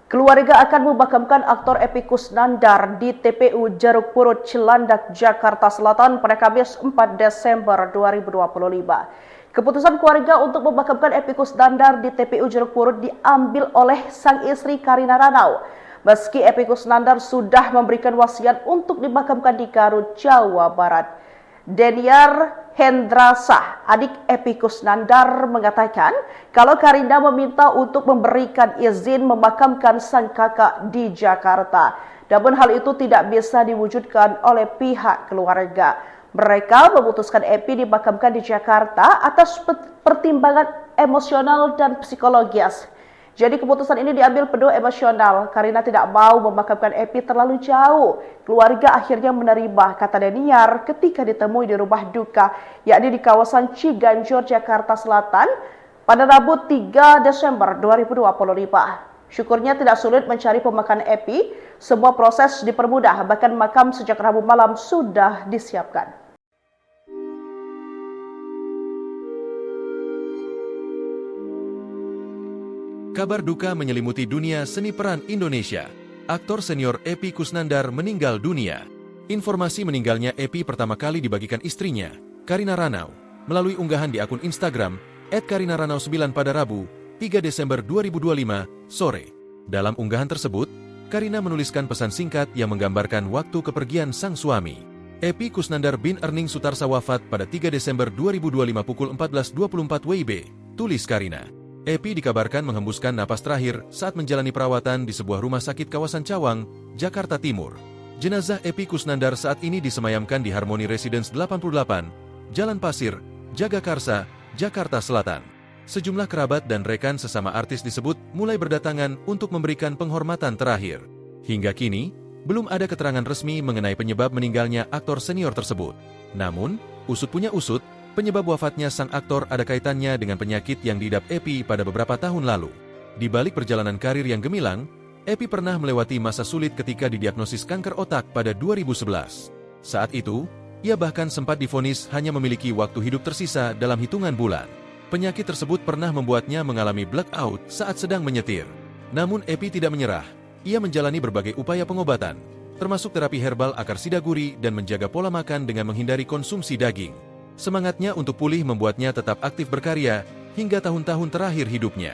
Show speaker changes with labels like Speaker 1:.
Speaker 1: Keluarga akan memakamkan aktor Epy Kusnandar di TPU Jeruk Purut, Cilandak, Jakarta Selatan pada Kamis 4 Desember 2025. Keputusan keluarga untuk memakamkan Epy Kusnandar di TPU Jeruk Purut diambil oleh sang istri Karina Ranau. Meski Epy Kusnandar sudah memberikan wasiat untuk dimakamkan di Garut, Jawa Barat. Deniar Hendrasah, adik Epy Kusnandar, mengatakan kalau Karina meminta untuk memberikan izin memakamkan sang kakak di Jakarta. Namun hal itu tidak bisa diwujudkan oleh pihak keluarga. Mereka memutuskan Epy dimakamkan di Jakarta atas pertimbangan emosional dan psikologis. Jadi keputusan ini diambil penuh emosional. Karina tidak mau memakamkan Epy terlalu jauh. Keluarga akhirnya menerima, kata Deniar ketika ditemui di rumah duka, yakni di kawasan Ciganjur, Jakarta Selatan pada Rabu 3 Desember 2025. Syukurnya tidak sulit mencari pemakaman Epy. Semua proses dipermudah, bahkan makam sejak Rabu malam sudah disiapkan.
Speaker 2: Kabar duka menyelimuti dunia seni peran Indonesia. Aktor senior Epy Kusnandar meninggal dunia. Informasi meninggalnya Epy pertama kali dibagikan istrinya, Karina Ranau, melalui unggahan di akun Instagram @karinaranau9 pada Rabu, 3 Desember 2025, sore. Dalam unggahan tersebut, Karina menuliskan pesan singkat yang menggambarkan waktu kepergian sang suami. Epy Kusnandar bin Erning Sutarsa wafat pada 3 Desember 2025 pukul 14.24 WIB, tulis Karina. Epy dikabarkan menghembuskan napas terakhir saat menjalani perawatan di sebuah rumah sakit kawasan Cawang, Jakarta Timur. Jenazah Epy Kusnandar saat ini disemayamkan di Harmony Residence 88, Jalan Pasir, Jagakarsa, Jakarta Selatan. Sejumlah kerabat dan rekan sesama artis disebut mulai berdatangan untuk memberikan penghormatan terakhir. Hingga kini, belum ada keterangan resmi mengenai penyebab meninggalnya aktor senior tersebut. Namun, usut punya usut, penyebab wafatnya sang aktor ada kaitannya dengan penyakit yang diidap Epy pada beberapa tahun lalu. Di balik perjalanan karir yang gemilang, Epy pernah melewati masa sulit ketika didiagnosis kanker otak pada 2011. Saat itu, ia bahkan sempat divonis hanya memiliki waktu hidup tersisa dalam hitungan bulan. Penyakit tersebut pernah membuatnya mengalami blackout saat sedang menyetir. Namun Epy tidak menyerah. Ia menjalani berbagai upaya pengobatan, termasuk terapi herbal akar sidaguri dan menjaga pola makan dengan menghindari konsumsi daging. Semangatnya untuk pulih membuatnya tetap aktif berkarya hingga tahun-tahun terakhir hidupnya.